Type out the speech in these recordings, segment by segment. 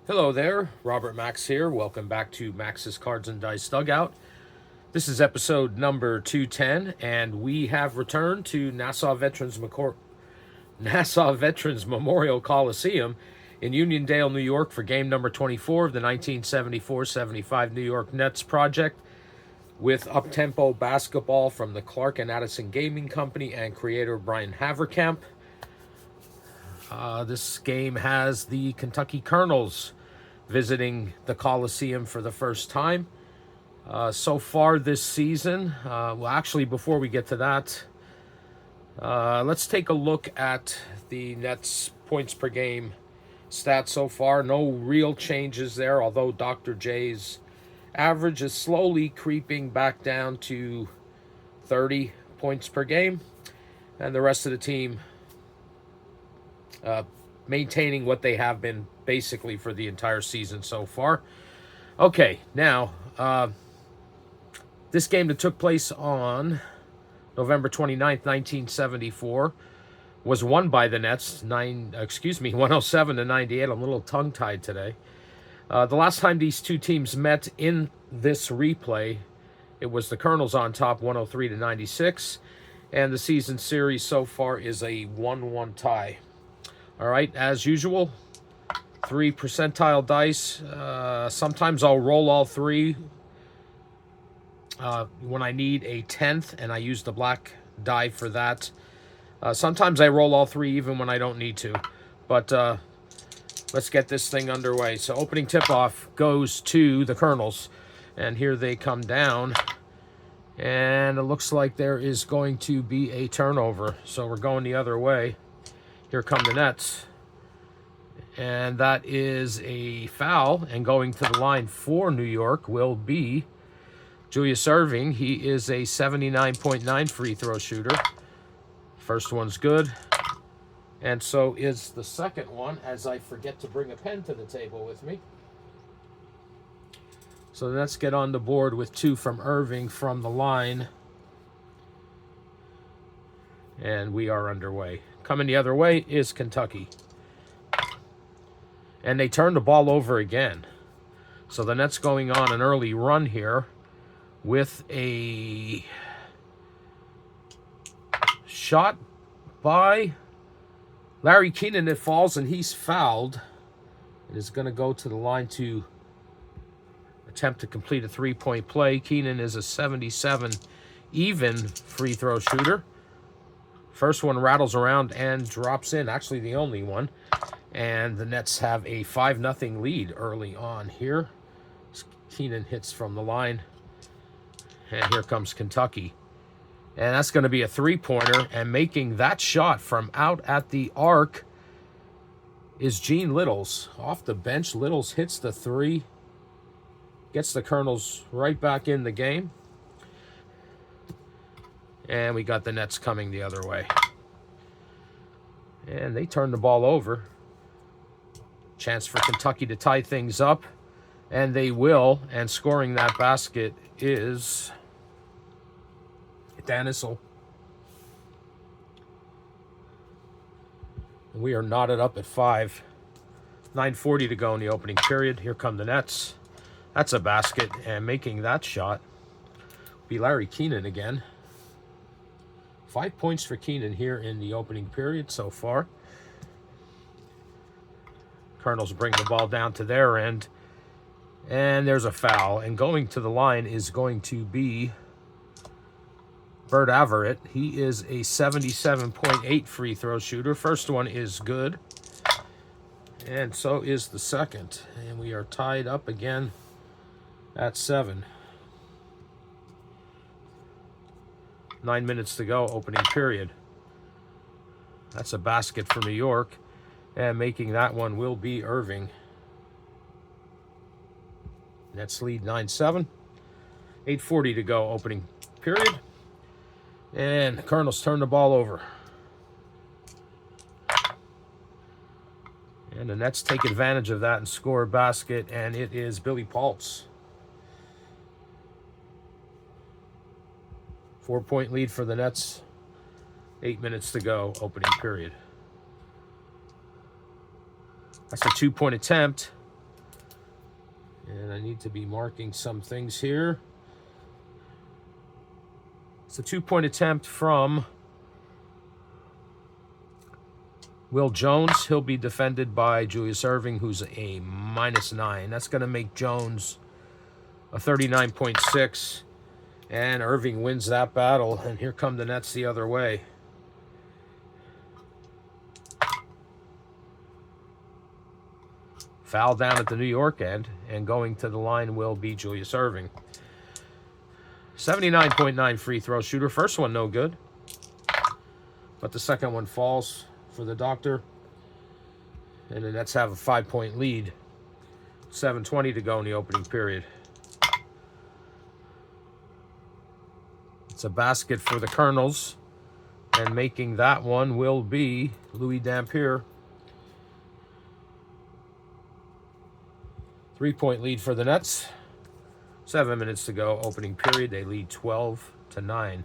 Hello there, Robert Max here. Welcome back to Max's Cards and Dice Dugout. This is episode number 210, and we have returned to Nassau Veterans Memorial Coliseum in Uniondale, New York for game number 24 of the 1974-75 New York Nets project with Uptempo basketball from the Clark and Addison Gaming Company and creator Brian Haverkamp. This game has the Kentucky Colonels visiting the Coliseum for the first time. So far this season, before we get to that, let's take a look at the Nets points per game stats so far. No real changes there, although Dr. J's average is slowly creeping back down to 30 points per game, and the rest of the team maintaining what they have been basically for the entire season so far. Okay, now, this game that took place on November 29th, 1974, was won by the Nets, 107-98. I'm a little tongue-tied today. The last time these two teams met in this replay, it was the Colonels on top, 103-96, and the season series so far is a 1-1 tie. All right, as usual, 3 percentile dice. Sometimes I'll roll all three when I need a 10th, and I use the black die for that. Sometimes I roll all three even when I don't need to. But let's get this thing underway. So opening tip-off goes to the Colonels, and here they come down. And it looks like there is going to be a turnover, so we're going the other way. Here come the Nets. And that is a foul. And going to the line for New York will be Julius Erving. He is a 79.9 free throw shooter. First one's good. And so is the second one, as I forget to bring a pen to the table with me. So let's get on the board with 2 from Erving from the line. And we are underway. Coming the other way is Kentucky. And they turn the ball over again. So the Nets going on an early run here with a shot by Larry Keenan. It falls and he's fouled. It is going to go to the line to attempt to complete a 3-point play. Keenan is a 77 even free throw shooter. First one rattles around and drops in, actually the only one. And the Nets have a 5-0 lead early on here. Keenan hits from the line. And here comes Kentucky. And that's going to be a 3-pointer. And making that shot from out at the arc is Gene Littles. Off the bench, Littles hits the 3. Gets the Colonels right back in the game. And we got the Nets coming the other way. And they turn the ball over. Chance for Kentucky to tie things up. And they will. And scoring that basket is Danissel. And we are knotted up at 5. 9:40 to go in the opening period. Here come the Nets. That's a basket. And making that shot will be Larry Keenan again. 5 points for Keenan here in the opening period so far. Colonels bring the ball down to their end. And there's a foul. And going to the line is going to be Bert Averett. He is a 77.8 free throw shooter. First one is good. And so is the second. And we are tied up again at 7. 9 minutes to go, opening period. That's a basket for New York. And making that one will be Erving. Nets lead 9-7. 8:40 to go, opening period. And the Colonels turn the ball over. And the Nets take advantage of that and score a basket. And it is Billy Paultz. 4-point lead for the Nets. 8 minutes to go, opening period. That's a 2-point attempt. And I need to be marking some things here. It's a 2-point attempt from Will Jones. He'll be defended by Julius Erving, who's a -9. That's going to make Jones a 39.6. And Erving wins that battle. And here come the Nets the other way. Foul down at the New York end. And going to the line will be Julius Erving. 79.9 free throw shooter. First one no good. But the second one falls for the doctor. And the Nets have a 5-point lead. 7:20 to go in the opening period. It's a basket for the Colonels. And making that one will be Louis Dampier. 3-point lead for the Nets. 7 minutes to go, opening period. They lead 12-9.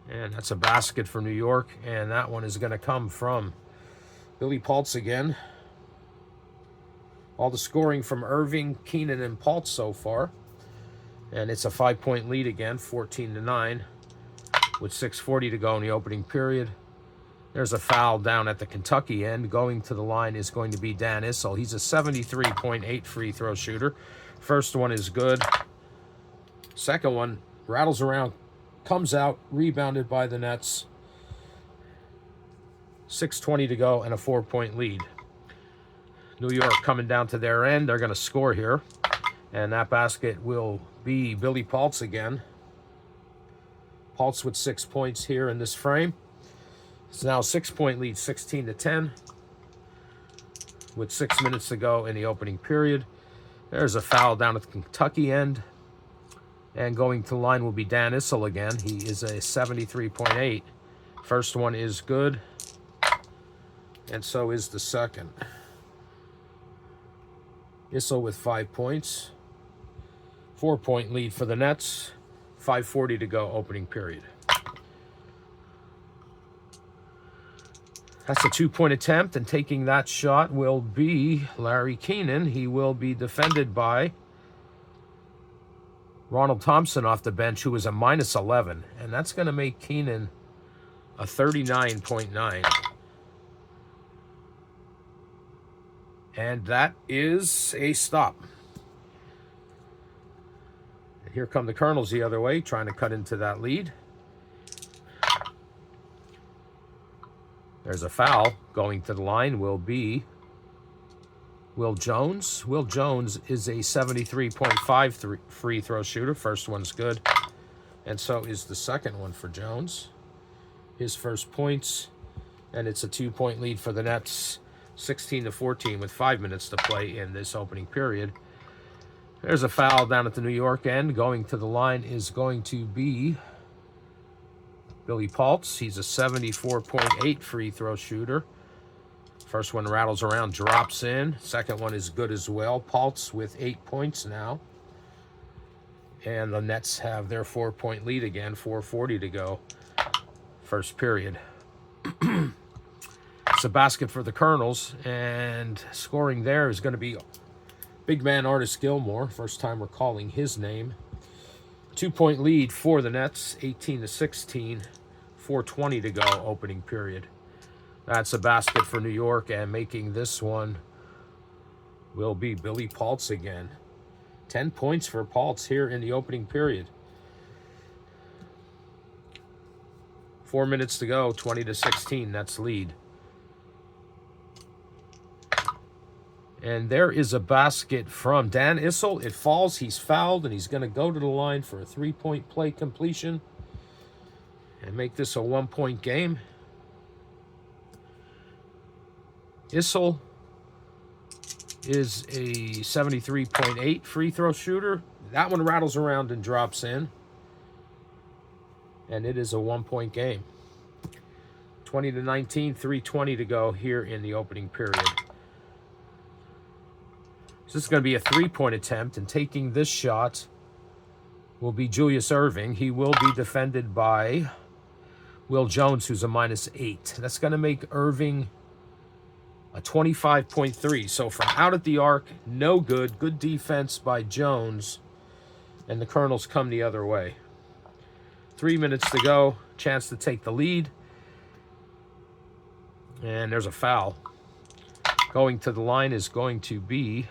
And that's a basket for New York. And that one is going to come from Billy Paultz again. All the scoring from Erving, Keenan, and Paultz so far. And it's a 5-point lead again, 14-9, with 6:40 to go in the opening period. There's a foul down at the Kentucky end. Going to the line is going to be Dan Issel. He's a 73.8 free throw shooter. First one is good. Second one rattles around, comes out, rebounded by the Nets. 6:20 to go and a 4-point lead. New York coming down to their end. They're going to score here. And that basket will be Billy Paultz again. Paultz with 6 points here in this frame. It's now a 6-point lead, 16-10, with 6 minutes to go in the opening period. There's a foul down at the Kentucky end. And going to the line will be Dan Issel again. He is a 73.8. First one is good. And so is the second. Issel with 5 points. 4-point lead for the Nets. 5:40 to go, opening period. That's a 2-point attempt, and taking that shot will be Larry Keenan. He will be defended by Ronald Thompson off the bench, who is a -11. And that's going to make Keenan a 39.9. And that is a stop. Here come the Colonels the other way, trying to cut into that lead. There's a foul. Going to the line will be Will Jones. Will Jones is a 73.5 free throw shooter. First one's good. And so is the second one for Jones. His first points. And it's a 2-point lead for the Nets. 16-14 with 5 minutes to play in this opening period. There's a foul down at the New York end. Going to the line is going to be Billy Paultz. He's a 74.8 free throw shooter. First one rattles around, drops in. Second one is good as well. Paultz with 8 points now. And the Nets have their 4-point lead again, 4:40 to go. First period. It's a basket for the Colonels. And scoring there is going to be big man Artis Gilmore. First time we're calling his name. 2-point lead for the Nets, 18-16, 4:20 to go, opening period. That's a basket for New York, and making this one will be Billy Paultz again. 10 points for Paultz here in the opening period. 4 minutes to go, 20-16, Nets lead. And there is a basket from Dan Issel. It falls. He's fouled, and he's going to go to the line for a 3-point play completion and make this a 1-point game. Issel is a 73.8 free throw shooter. That one rattles around and drops in. And it is a 1-point game. 20-19, 3:20 to go here in the opening period. This is going to be a 3-point attempt, and taking this shot will be Julius Erving. He will be defended by Will Jones, who's a -8. That's going to make Erving a 25.3. So from out at the arc, no good. Good defense by Jones. And the Colonels come the other way. 3 minutes to go. Chance to take the lead. And there's a foul. Going to the line is going to be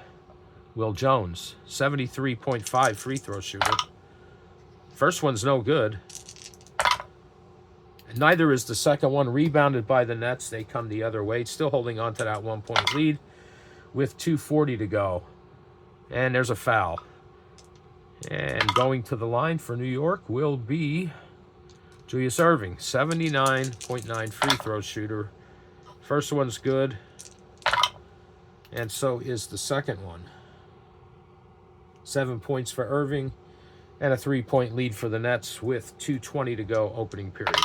Will Jones. 73.5 free throw shooter. First one's no good. Neither is the second one. Rebounded by the Nets. They come the other way. Still holding on to that 1 point lead with 2:40 to go. And there's a foul. And going to the line for New York will be Julius Erving. 79.9 free throw shooter. First one's good. And so is the second one. 7 points for Erving. And a 3-point lead for the Nets with 2:20 to go opening period.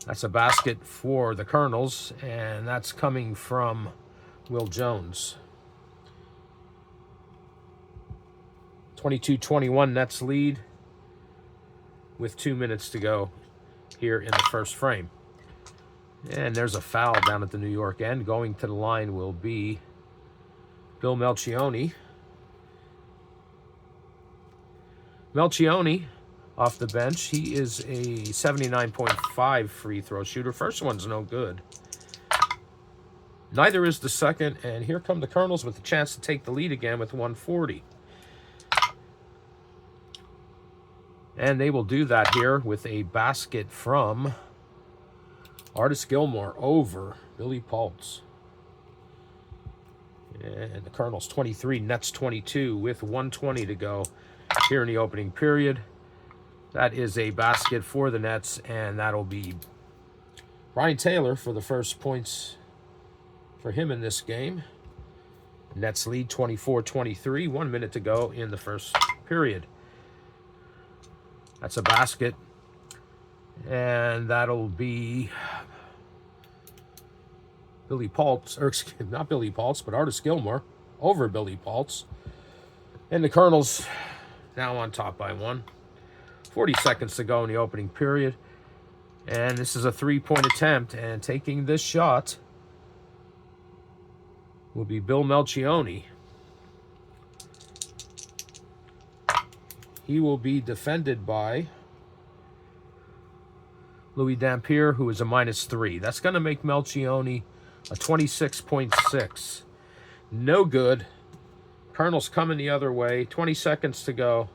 That's a basket for the Colonels, and that's coming from Will Jones. 22-21 Nets lead with 2 minutes to go here in the first frame. And there's a foul down at the New York end. Going to the line will be Bill Melchioni. Melchioni off the bench. He is a 79.5 free throw shooter. First one's no good. Neither is the second. And here come the Colonels with a chance to take the lead again with 1:40. And they will do that here with a basket from Artis Gilmore over Billy Paultz. And the Colonels 23, Nets 22 with 1:20 to go here in the opening period. That is a basket for the Nets, and that'll be Brian Taylor for the first points for him in this game. Nets lead 24-23, 1 minute to go in the first period. That's a basket, and that'll be Billy Paultz, or excuse me, not Billy Paultz, but Artis Gilmore over Billy Paultz. And the Colonels now on top by 1. 40 seconds to go in the opening period. And this is a 3-point attempt. And taking this shot will be Bill Melchioni. He will be defended by Louis Dampier, who is a -3. That's going to make Melchioni a 26.6. No good. Colonels coming the other way. 20 seconds to go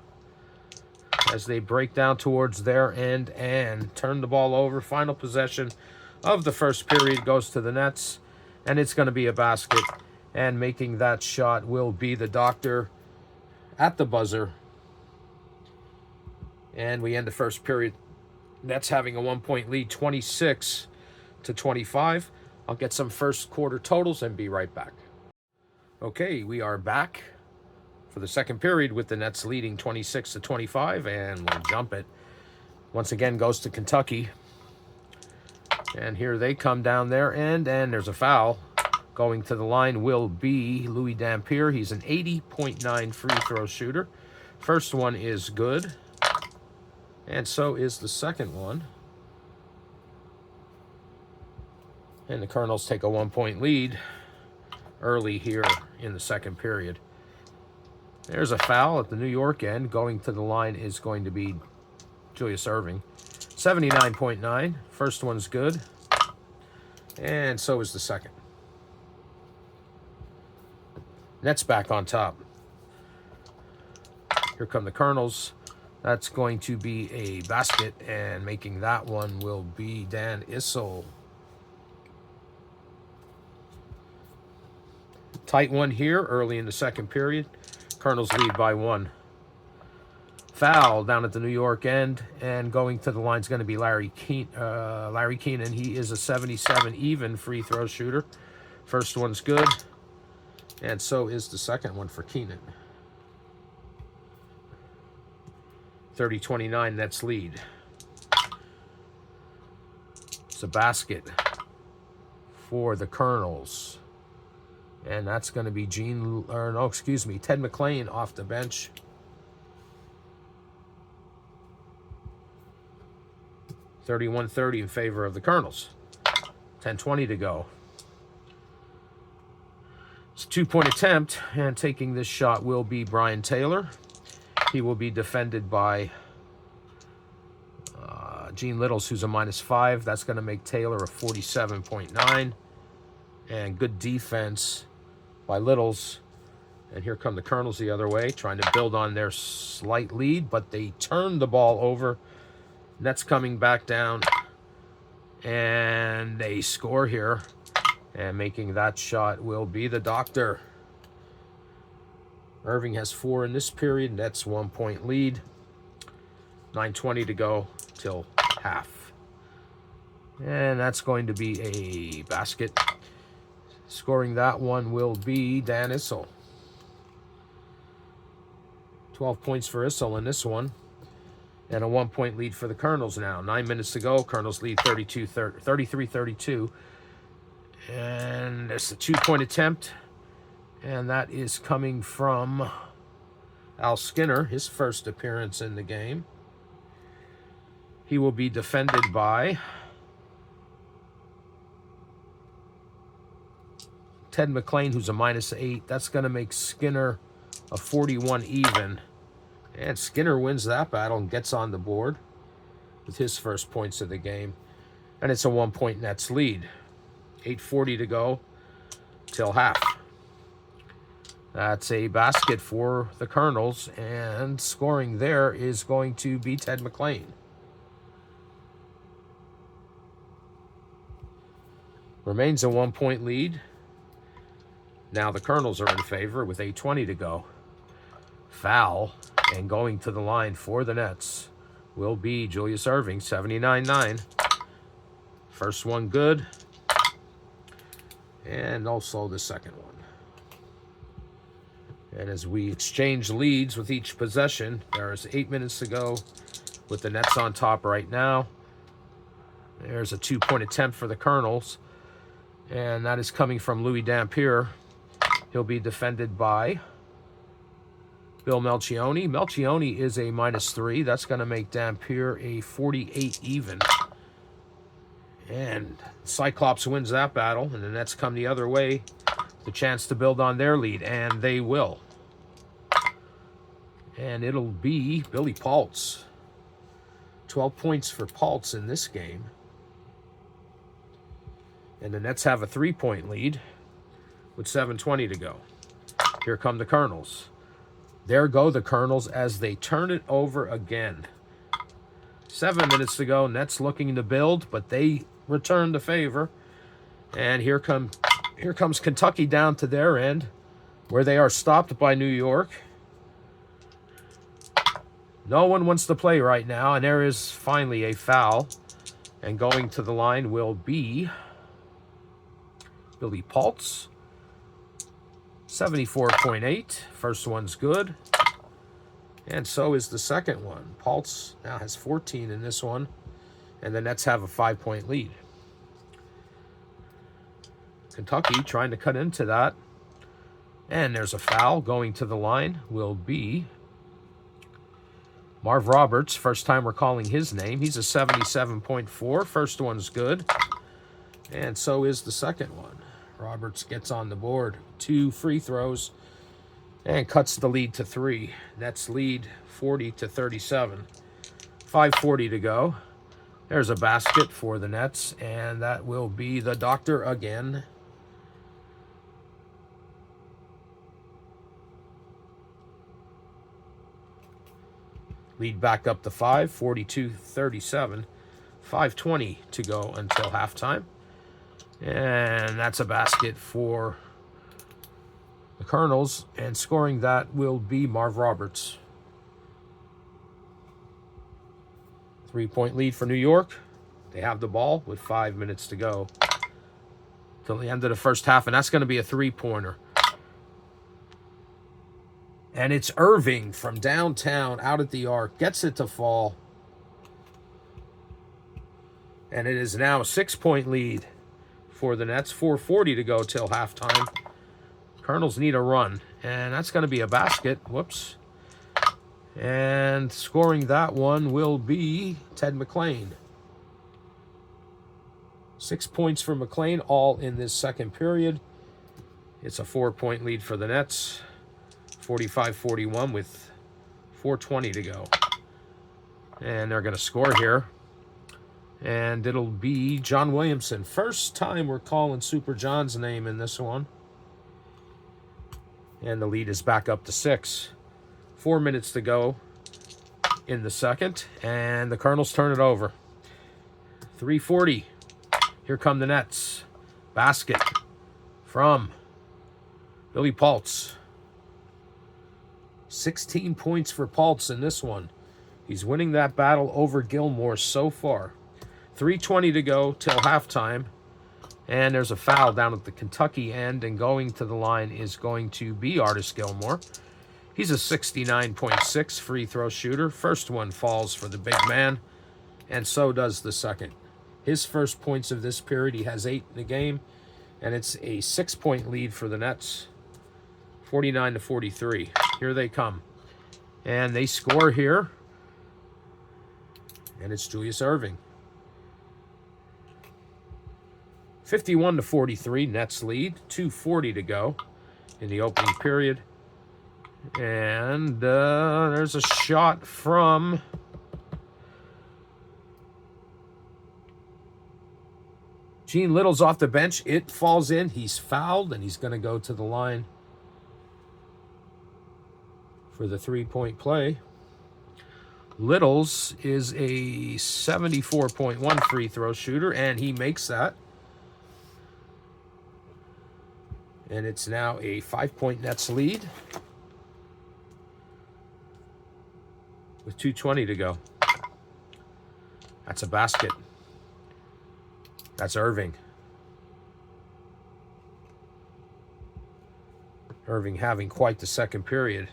as they break down towards their end and turn the ball over. Final possession of the first period goes to the Nets, and it's going to be a basket. And making that shot will be the Doctor at the buzzer. And we end the first period. Nets having a 1-point lead, 26-25. I'll get some first quarter totals and be right back. Okay, we are back for the second period with the Nets leading 26-25, and we'll jump it. Once again goes to Kentucky. And here they come down their end, and there's a foul. Going to the line will be Louis Dampier. He's an 80.9 free throw shooter. First one is good, and so is the second one. And the Colonels take a 1-point lead early here in the second period. There's a foul at the New York end. Going to the line is going to be Julius Erving. 79.9. First one's good. And so is the second. Nets back on top. Here come the Colonels. That's going to be a basket, and making that one will be Dan Issel. Tight one here early in the second period. Colonels lead by 1. Foul down at the New York end, and going to the line is going to be Larry Keenan. He is a 77 even free throw shooter. First one's good, and so is the second one for Keenan. 30-29 Nets lead. It's a basket for the Colonels. And that's going to be Ted McClain off the bench. $31-30 in favor of the Colonels. 10:20 to go. It's a 2-point attempt, and taking this shot will be Brian Taylor. He will be defended by Gene Littles, who's a -5. That's going to make Taylor a 47.9. And good defense by Littles. And here come the Colonels the other way, trying to build on their slight lead, but they turn the ball over. Nets coming back down, and they score here. And making that shot will be the Doctor. Irving has 4 in this period. Nets 1-point lead. 9:20 to go till half. And that's going to be a basket. Scoring that one will be Dan Issel. 12 points for Issel in this one. And a 1-point lead for the Colonels now. 9 minutes to go. Colonels lead 33-32. And it's a 2-point attempt. And that is coming from Al Skinner, his first appearance in the game. He will be defended by Ted McLean, who's a -8. That's going to make Skinner a 41 even. And Skinner wins that battle and gets on the board with his first points of the game. And it's a 1-point Nets lead. 8:40 to go till half. That's a basket for the Colonels. And scoring there is going to be Ted McLean. Remains a 1-point lead. Now the Colonels are in favor with 8:20 to go. Foul, and going to the line for the Nets will be Julius Irving, 79-9. First one good. And also the second one. And as we exchange leads with each possession, there is 8 minutes to go with the Nets on top right now. There's a 2-point attempt for the Colonels. And that is coming from Louis Dampier. He'll be defended by Bill Melchioni. Melchioni is a -3. That's going to make Dampier a 48 even. And Cyclops wins that battle. And the Nets come the other way. The chance to build on their lead. And they will. And it'll be Billy Paultz. 12 points for Paultz in this game. And the Nets have a 3-point lead with 7:20 to go. Here come the Colonels. There go the Colonels as they turn it over again. 7 minutes to go. Nets looking to build, but they return the favor. And here comes Kentucky down to their end, where they are stopped by New York. No one wants to play right now, and there is finally a foul. And going to the line will be Billy Paultz, 74.8. First one's good. And so is the second one. Paultz now has 14 in this one. And the Nets have a 5-point lead. Kentucky trying to cut into that. And there's a foul. Going to the line will be Marv Roberts. First time we're calling his name. He's a 77.4. First one's good. And so is the second one. Roberts gets on the board. 2 free throws and cuts the lead to 3. Nets lead 40-37. 5:40 to go. There's a basket for the Nets, and that will be the Doctor again. Lead back up to 5, 42-37. 5:20 to go until halftime. And that's a basket for the Colonels. And scoring that will be Marv Roberts. 3-point lead for New York. They have the ball with 5 minutes to go till the end of the first half. And that's going to be a 3-pointer. And it's Irving from downtown out at the arc. Gets it to fall. And it is now a 6-point lead for the Nets. 4:40 to go till halftime. Colonels need a run. And that's going to be a basket. Whoops. And scoring that one will be Ted McLean. 6 points for McLean, all in this second period. It's a 4-point lead for the Nets, 45-41 with 4:20 to go. And they're going to score here. And it'll be John Williamson. First time we're calling Super John's name in this one. And the lead is back up to 6. 4 minutes to go in the second. And the Colonels turn it over. 3:40. Here come the Nets. Basket from Billy Paultz. 16 points for Paultz in this one. He's winning that battle over Gilmore so far. 3:20 to go till halftime. And there's a foul down at the Kentucky end. And going to the line is going to be Artis Gilmore. He's a 69.6 free throw shooter. First one falls for the big man. And so does the second. His first points of this period, he has 8 in the game. And it's a 6-point lead for the Nets. 49-43. Here they come. And they score here. And it's Julius Erving. 51-43, Nets lead. 2:40 to go in the opening period. And there's a shot from Gene Little's off the bench. It falls in. He's fouled, and he's going to go to the line for the 3-point play. Little's is a 74.1 free throw shooter, and he makes that. And it's now a 5-point Nets lead with 2:20 to go. That's a basket. That's Erving. Erving having quite the second period.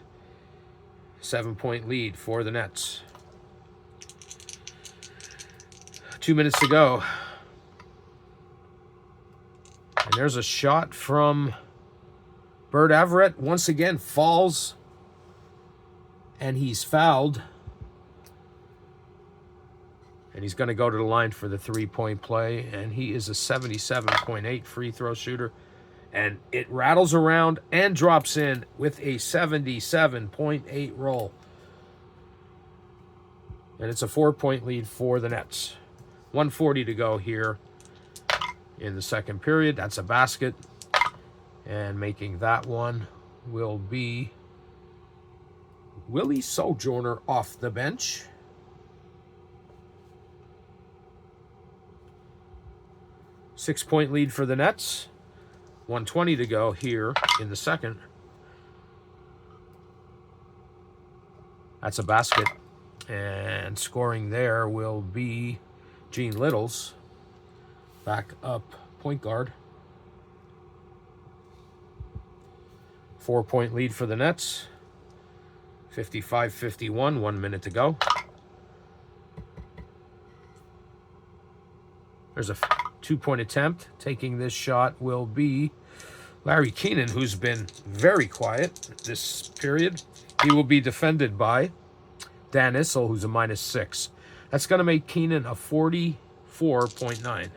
7-point lead for the Nets. 2 minutes to go. And there's a shot from Bert Everett. Once again, falls. And he's fouled. And he's going to go to the line for the 3-point play. And he is a 77.8 free throw shooter. And it rattles around and drops in with a 77.8 roll. And it's a 4-point lead for the Nets. 1:40 to go here in the second period. That's a basket. And making that one will be Willie Sojourner off the bench. Six-point lead for the Nets. 1:20 to go here in the second. That's a basket. And scoring there will be Gene Little's. Back up point guard. 4-point lead for the Nets. 55-51, 1 minute to go. There's a 2-point attempt. Taking this shot will be Larry Keenan, who's been very quiet this period. He will be defended by Dan Issel, who's a -6. That's going to make Keenan a 44.9.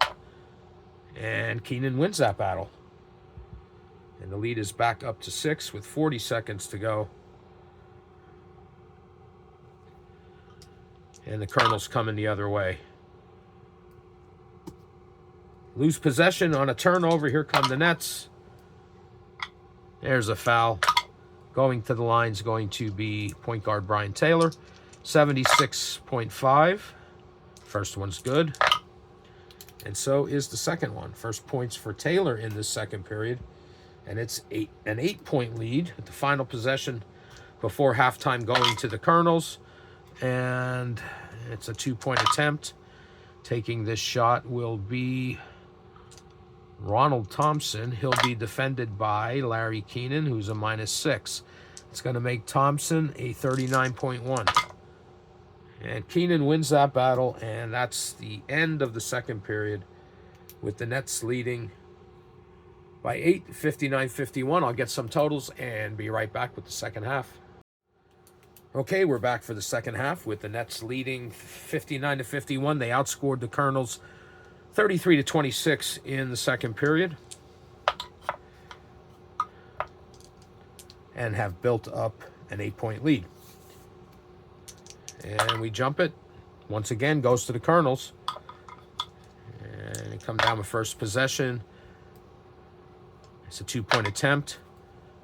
And Keenan wins that battle. And the lead is back up to 6 with 40 seconds to go. And the Colonels coming the other way. Lose possession on a turnover. Here come the Nets. There's a foul. Going to the line is going to be point guard Brian Taylor. 76.5. First one's good. And so is the second one. First points for Taylor in this second period. And it's an 8-point lead at the final possession before halftime going to the Colonels. And it's a 2-point attempt. Taking this shot will be Ronald Thompson. He'll be defended by Larry Keenan, who's a -6. It's going to make Thompson a 39.1. And Keenan wins that battle, and that's the end of the second period with the Nets leading by 8, 59-51. I'll get some totals and be right back with the second half. Okay, we're back for the second half with the Nets leading 59-51. They outscored the Colonels 33-26 in the second period. And have built up an 8-point lead. And we jump it. Once again, goes to the Colonels. And they come down with first possession. It's a 2-point attempt.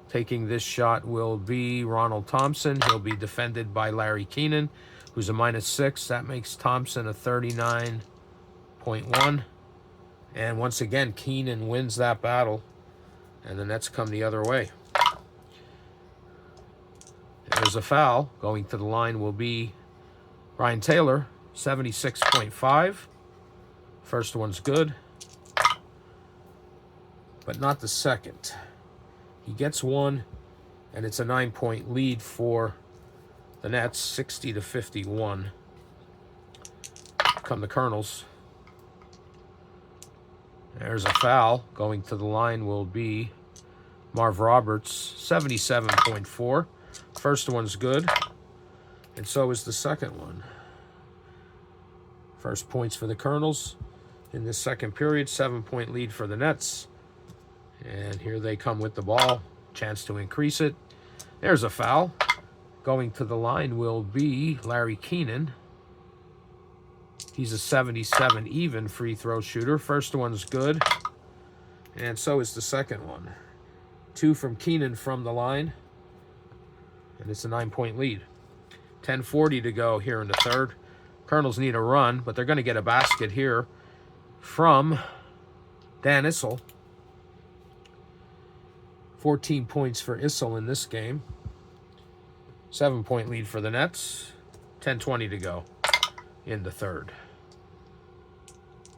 Taking this shot will be Ronald Thompson. He'll be defended by Larry Keenan, who's a -6. That makes Thompson a 39.1. And once again, Keenan wins that battle. And the Nets come the other way. There's a foul. Going to the line will be Brian Taylor, 76.5. First one's good, but not the second. He gets one, and it's a 9-point lead for the Nets, 60-51. Come the Colonels. There's a foul. Going to the line will be Marv Roberts, 77.4. First one's good, and so is the second one. First points for the Colonels in this second period, 7-point lead for the Nets. And here they come with the ball, chance to increase it. There's a foul. Going to the line will be Larry Keenan. He's a 77 even free throw shooter. First one's good, and so is the second one. 2 from Keenan from the line, and it's a 9-point lead. 10:40 to go here in the third. Colonels need a run, but they're going to get a basket here from Dan Issel. 14 points for Issel in this game. 7-point lead for the Nets. 10:20 to go in the third.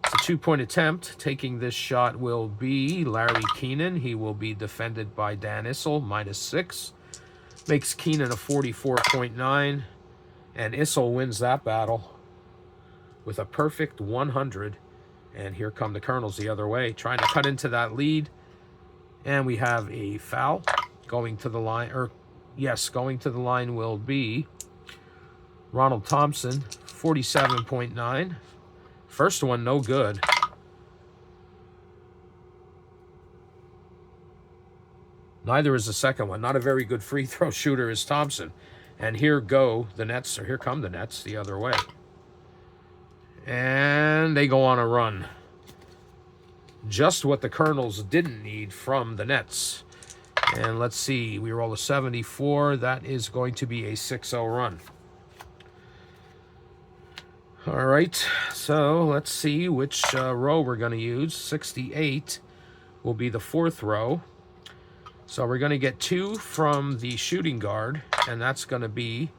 It's a 2-point attempt. Taking this shot will be Larry Keenan. He will be defended by Dan Issel, -6. Makes Keenan a 44.9. And Issel wins that battle with a perfect 100. And here come the Colonels the other way, trying to cut into that lead. And we have a foul. Going to the line, going to the line will be Ronald Thompson, 47.9. First one, no good. Neither is the second one. Not a very good free throw shooter is Thompson. And here go the Nets, or here come the Nets the other way. And they go on a run. Just what the Colonels didn't need from the Nets. And let's see, we roll a 74. That is going to be a 6-0 run. All right, so let's see which row we're going to use. 68 will be the fourth row. So we're going to get 2 from the shooting guard, and that's going to be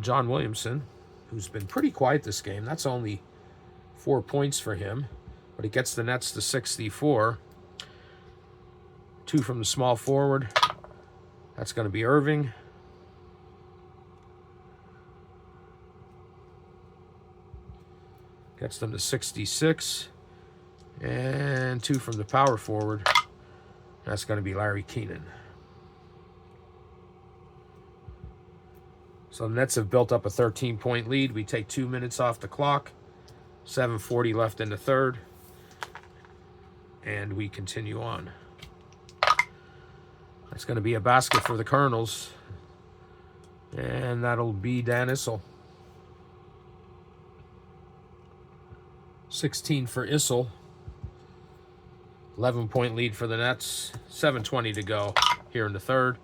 John Williamson, who's been pretty quiet this game. That's only 4 points for him, but it gets the Nets to 64. 2 from the small forward. That's going to be Irving. Gets them to 66. And 2 from the power forward. That's going to be Larry Keenan. So the Nets have built up a 13-point lead. We take 2 minutes off the clock. 7:40 left in the third. And we continue on. That's going to be a basket for the Colonels. And that'll be Dan Issel. 16 for Issel. 11-point lead for the Nets. 7:20 to go here in the third.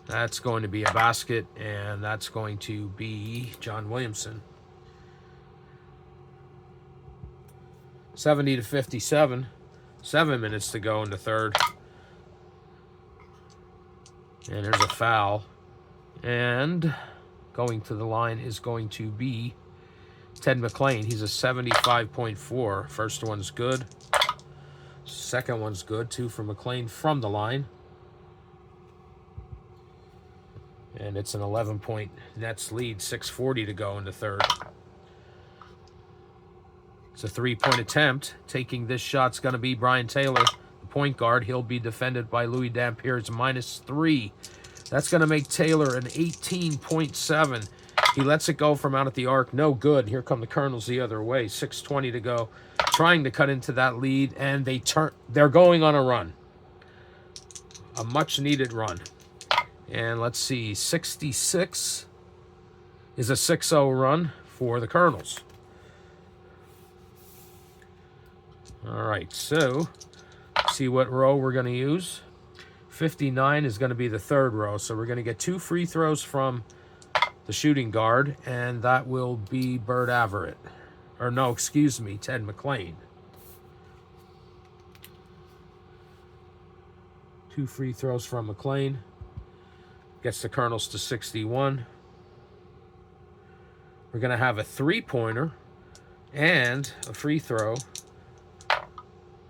That's going to be a basket, and that's going to be John Williamson. 70-57. 7 minutes to go in the third. And there's a foul. And going to the line is going to be Ted McLean. He's a 75.4. First one's good. Second one's good. 2 for McLean from the line. And it's an 11-point Nets lead. 6:40 to go in the third. It's a 3-point attempt. Taking this shot's going to be Brian Taylor, the point guard. He'll be defended by Louis Dampier. It's -3. That's going to make Taylor an 18.7. He lets it go from out at the arc. No good. Here come the Colonels the other way. 6:20 to go. Trying to cut into that lead, and they're going on a run. A much-needed run. And let's see, 66 is a 6-0 run for the Colonels. All right, so see what row we're going to use. 59 is going to be the third row, so we're going to get 2 free throws from the shooting guard, and that will be Bert Everett. Or no, excuse me, Ted McLean. 2 free throws from McLean. Gets the Colonels to 61. We're going to have a 3-pointer and a free throw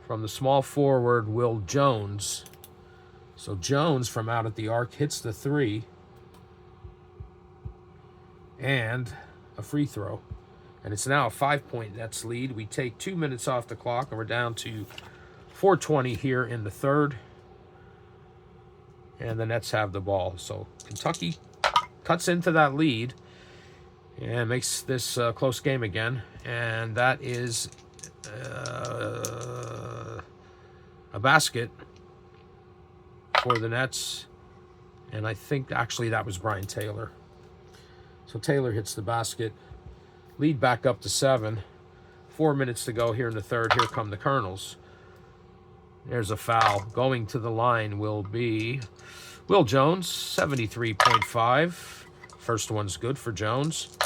from the small forward, Will Jones. So Jones from out at the arc hits the 3 and a free throw. And it's now a 5-point Nets lead. We take 2 minutes off the clock, and we're down to 4:20 here in the third. And the Nets have the ball. So Kentucky cuts into that lead and makes this a close game again. And that is a basket for the Nets. And I think actually that was Brian Taylor. So Taylor hits the basket. Lead back up to 7. 4 minutes to go here in the third. Here come the Colonels. There's a foul. Going to the line will be Will Jones, 73.5. First one's good for Jones.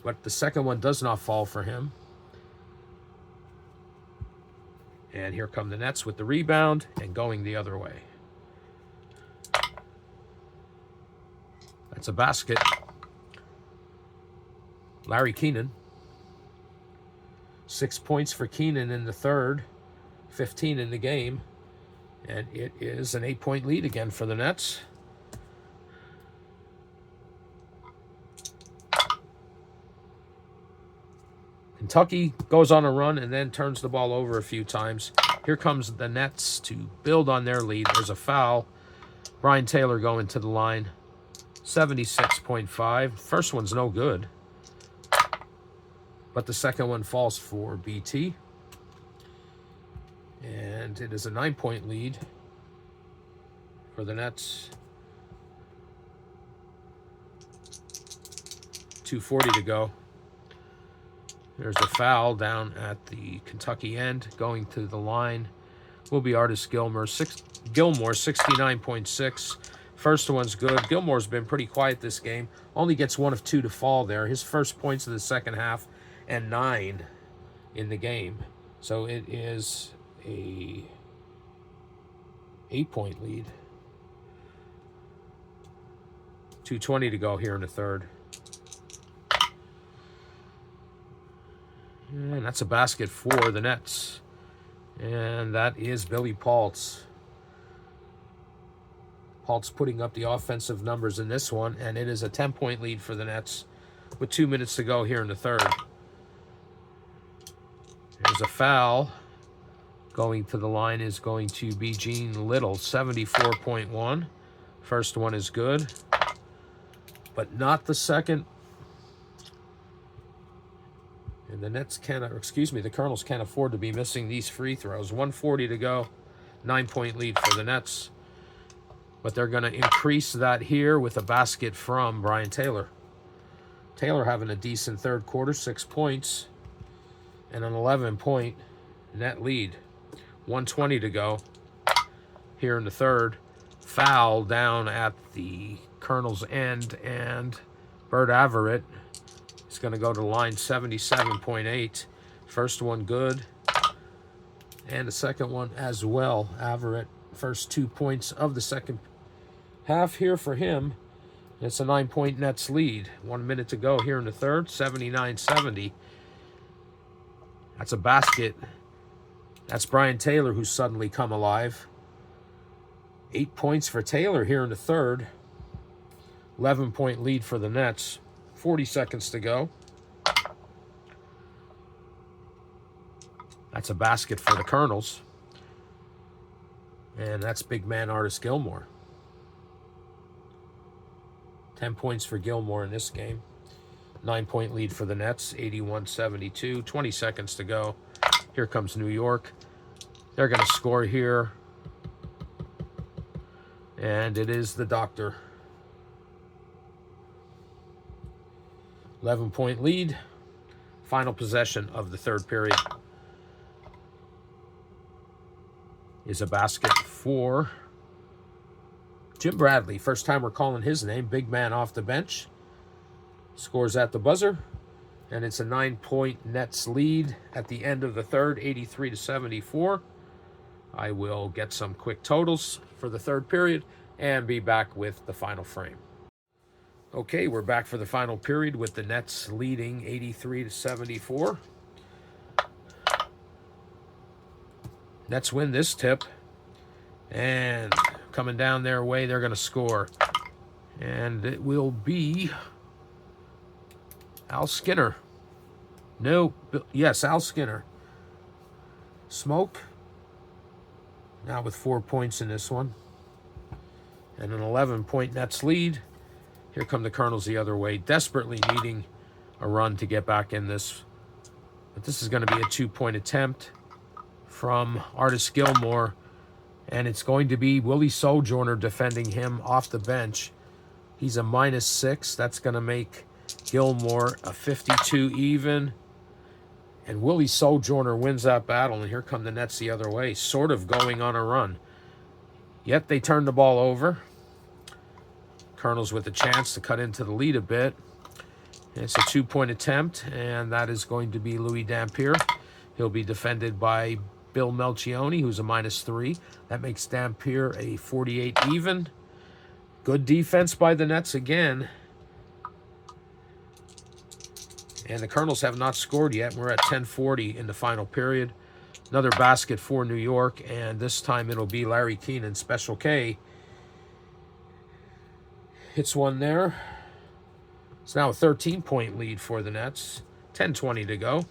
But the second one does not fall for him. And here come the Nets with the rebound and going the other way. That's a basket. Larry Keenan. 6 points for Keenan in the third. 15 in the game. And it is an 8-point lead again for the Nets. Kentucky goes on a run and then turns the ball over a few times. Here comes the Nets to build on their lead. There's a foul. Brian Taylor going to the line. 76.5. First one's no good. But the second one falls for BT. And it is a 9-point lead for the Nets. 2:40 to go. There's a foul down at the Kentucky end. Going to the line will be Artis Gilmore. Gilmore, 69.6. First one's good. Gilmore's been pretty quiet this game. Only gets 1 of 2 to fall there. His first points of the second half and 9 in the game. So it is a 8-point lead. 2:20 to go here in the third. And that's a basket for the Nets. And that is Billy Paultz. Paultz putting up the offensive numbers in this one. And it is a 10-point lead for the Nets with 2 minutes to go here in the third. There's a foul. Going to the line is going to be Gene Little, 74.1. First one is good, but not the second. And the Colonels can't afford to be missing these free throws. 1:40 to go, 9-point lead for the Nets. But they're going to increase that here with a basket from Brian Taylor. Taylor having a decent third quarter, 6 points, and an 11-point net lead. 1:20 to go here in the third. Foul down at the Colonel's end, and Bert Everett is going to go to the line, 77.8. First one good, and the second one as well. Everett, first 2 points of the second half here for him. It's a 9-point Nets lead. 1 minute to go here in the third, 79-70. That's a basket. That's Brian Taylor, who's suddenly come alive. 8 points for Taylor here in the third. 11-point lead for the Nets. 40 seconds to go. That's a basket for the Colonels. And that's big man Artis Gilmore. 10 points for Gilmore in this game. 9-point lead for the Nets, 81-72. 20 seconds to go. Here comes New York. They're going to score here. And it is the Doctor. 11-point lead. Final possession of the third period is a basket for Jim Bradley. First time we're calling his name. Big man off the bench. Scores at the buzzer. And it's a 9-point Nets lead at the end of the third, 83-74. I will get some quick totals for the third period and be back with the final frame. Okay, we're back for the final period with the Nets leading 83-74. Nets win this tip. And coming down their way, they're going to score. And it will be Al Skinner. No, yes, Al Skinner. Smoke. Now with 4 points in this one. And an 11-point Nets lead. Here come the Colonels the other way, desperately needing a run to get back in this. But this is going to be a 2-point attempt from Artis Gilmore. And it's going to be Willie Sojourner defending him off the bench. He's a -6. That's going to make Gilmore a 52 even. And Willie Sojourner wins that battle. And here come the Nets the other way, sort of going on a run. Yet they turn the ball over. Colonels with a chance to cut into the lead a bit. It's a 2-point attempt, and that is going to be Louis Dampier. He'll be defended by Bill Melchione, who's a -3. That makes Dampier a 48 even. Good defense by the Nets again. And the Colonels have not scored yet. We're at 10:40 in the final period. Another basket for New York, and this time it'll be Larry Keenan, Special K. Hits one there. It's now a 13-point lead for the Nets. 10:20 to go.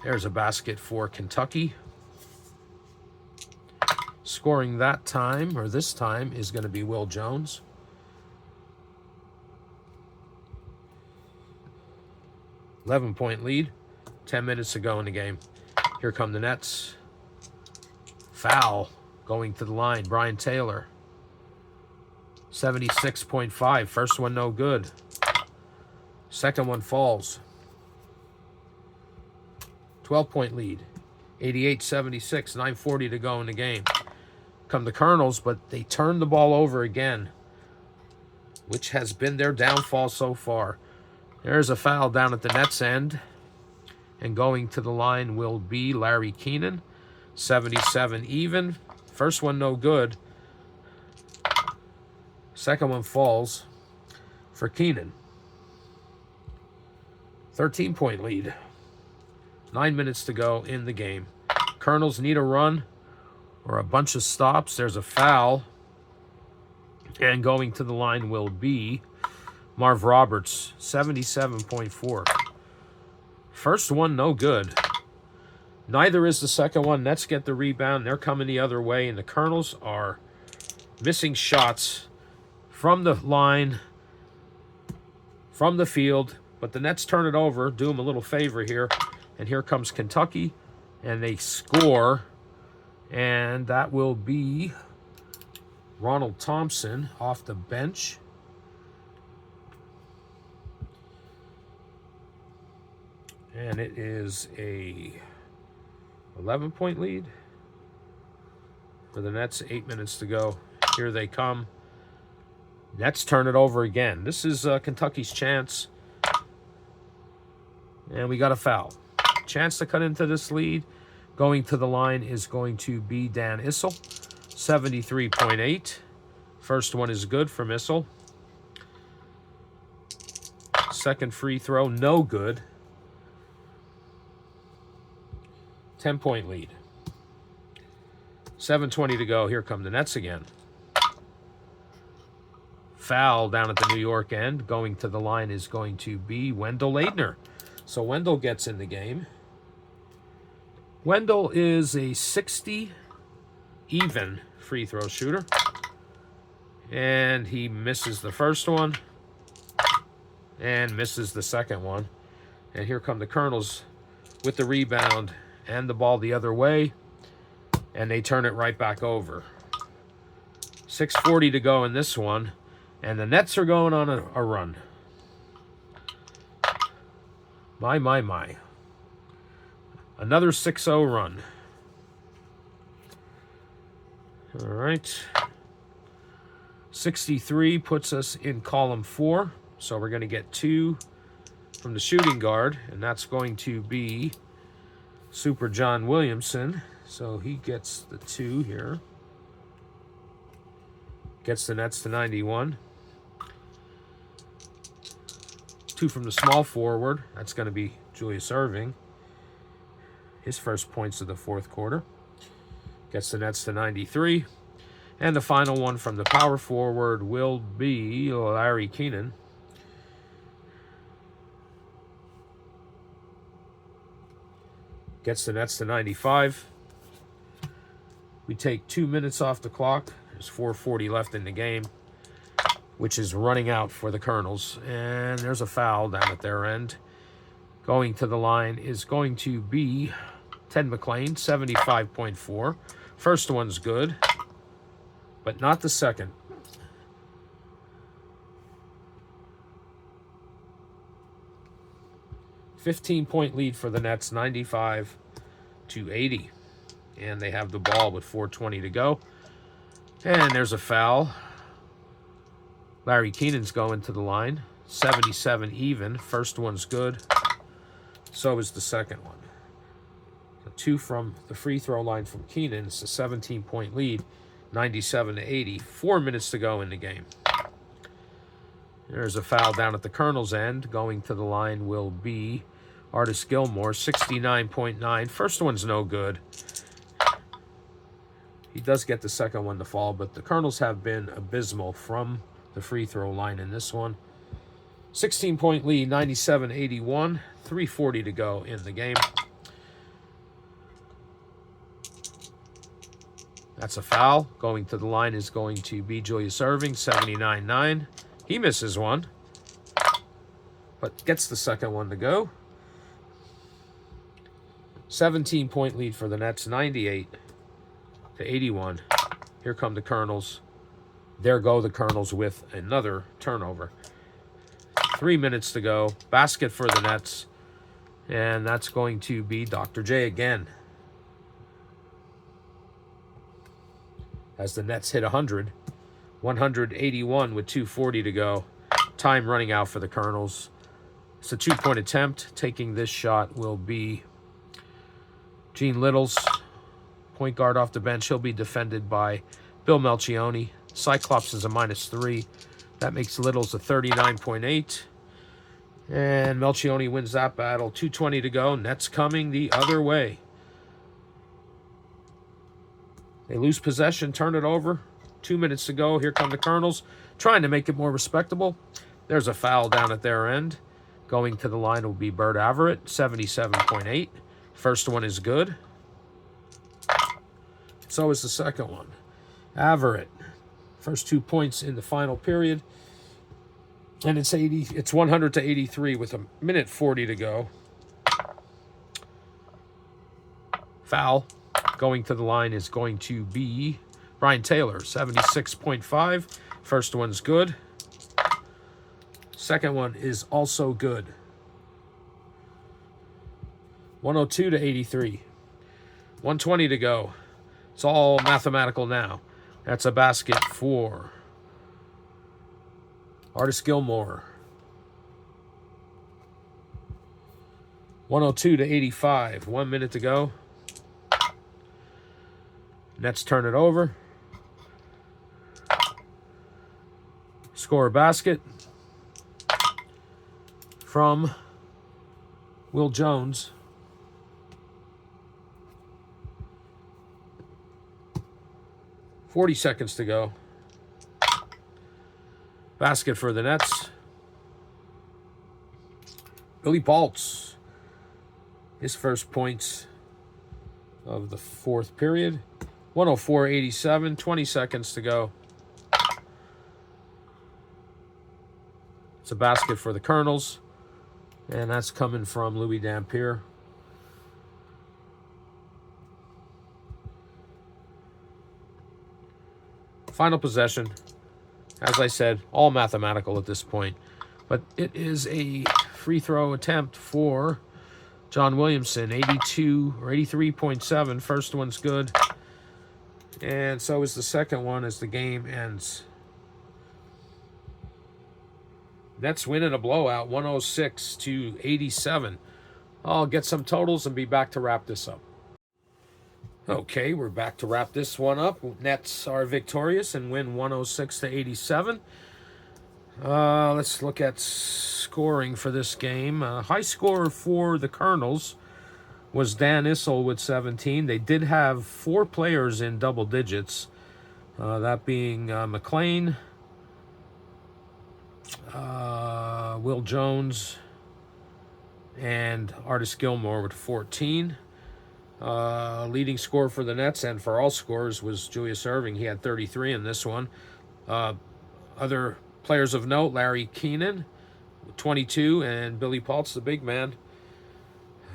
There's a basket for Kentucky. Scoring that time, or this time, is going to be Will Jones. $11-point lead. 10 minutes to go in the game. Here come the Nets. Foul going to the line. Brian Taylor. 76.5. First one no good. Second one falls. 12-point lead. 88-76. 9:40 to go in the game. Come the Colonels, but they turn the ball over again, which has been their downfall so far. There's a foul down at the Nets end. And going to the line will be Larry Keenan. 77 even. First one no good. Second one falls for Keenan. 13-point lead. 9 minutes to go in the game. Colonels need a run or a bunch of stops. There's a foul. And going to the line will be Marv Roberts. 77.4. First one no good. Neither is the second one. Nets get the rebound. They're coming the other way. And the Colonels are missing shots from the line, from the field, but the Nets turn it over, do them a little favor here, and here comes Kentucky, and they score, and that will be Ronald Thompson off the bench. And it is a 11-point lead for the Nets. 8 minutes to go. Here they come. Nets turn it over again. This is Kentucky's chance. And we got a foul. Chance to cut into this lead. Going to the line is going to be Dan Issel. 73.8. First one is good from Issel. Second free throw, no good. 10-point lead. 7:20 to go. Here come the Nets again. Foul down at the New York end. Going to the line is going to be Wendell Leitner. So Wendell gets in the game. Wendell is a 60 even free throw shooter. And he misses the first one and misses the second one. And here come the Colonels with the rebound and the ball the other way. And they turn it right back over. 6:40 to go in this one. And the Nets are going on a run. My. Another 6-0 run. All right. 63 puts us in column 4. So we're going to get 2 from the shooting guard. And that's going to be Super John Williamson. So he gets the 2 here. Gets the Nets to 91. 2 from the small forward. That's going to be Julius Erving. His first points of the fourth quarter. Gets the Nets to 93. And the final one from the power forward will be Larry Keenan. Gets the Nets to 95. We take 2 minutes off the clock. There's 4:40 left in the game, which is running out for the Colonels. And there's a foul down at their end. Going to the line is going to be Ted McLean, 75.4. First one's good, but not the second. $15-point lead for the Nets, 95-80. And they have the ball with 4:20 to go. And there's a foul. Larry Keenan's going to the line. 77 even. First one's good. So is the second one. So 2 from the free throw line from Keenan. It's a 17-point lead. 97-80. 4 minutes to go in the game. There's a foul down at the Colonel's end. Going to the line will be Artis Gilmore. 69.9. First one's no good. He does get the second one to fall, but the Colonels have been abysmal from the free throw line in this one. 16-point lead, 97-81. 3:40 to go in the game. That's a foul. Going to the line is going to be Julius Erving, 79-9. He misses one, but gets the second one to go. 17-point lead for the Nets, 98-81. Here come the Colonels. There go the Colonels with another turnover. 3 minutes to go. Basket for the Nets. And that's going to be Dr. J again. As the Nets hit 100. 181 with 2:40 to go. Time running out for the Colonels. It's a 2-point attempt. Taking this shot will be Gene Littles. Point guard off the bench. He'll be defended by Bill Melchioni. Cyclops is a -3. That makes Littles a 39.8. And Melchioni wins that battle. 2:20 to go. Nets coming the other way. They lose possession, turn it over. 2 minutes to go. Here come the Colonels, trying to make it more respectable. There's a foul down at their end. Going to the line will be Bert Averett, 77.8. First one is good. So is the second one. Averett, first 2 points in the final period. And it's 100-83 with 1:40 to go. Foul. Going to the line is going to be Brian Taylor, 76.5. First one's good. Second one is also good. 102-83. 1:20 to go. It's all mathematical now. That's a basket for Artis Gilmore. 102-85. 1 minute to go. Nets turn it over. Score a basket from Will Jones. $40 seconds to go. Basket for the Nets. Billy Paultz. His first points of the fourth period. 104-87. 20 seconds to go. It's a basket for the Colonels, and that's coming from Louis Dampier. Final possession. As I said, all mathematical at this point. But it is a free throw attempt for John Williamson, 82 or 83.7. First one's good. And so is the second one as the game ends. Nets win in a blowout, 106-87. I'll get some totals and be back to wrap this up. Okay, we're back to wrap this one up. Nets are victorious and win 106-87. Let's look at scoring for this game. High scorer for the Colonels was Dan Issel with 17. They did have 4 players in double digits, that being McLean, Will Jones, and Artis Gilmore with 14. Leading scorer for the Nets and for all scorers was Julius Erving. He had 33 in this one. Other players of note, Larry Keenan, 22, and Billy Paultz, the big man,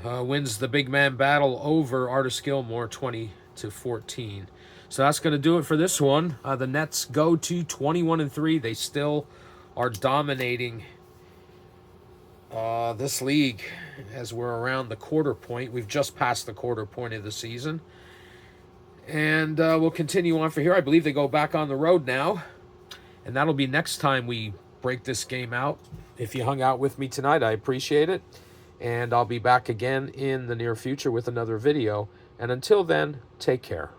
wins the big man battle over Artis Gilmore, 20-14. So that's going to do it for this one. The Nets go to 21-3. They still are dominating this league as we're around the quarter point. We've just passed the quarter point of the season. And we'll continue on for here. I believe they go back on the road now. And that'll be next time we break this game out. If you hung out with me tonight, I appreciate it. And I'll be back again in the near future with another video. And until then, take care.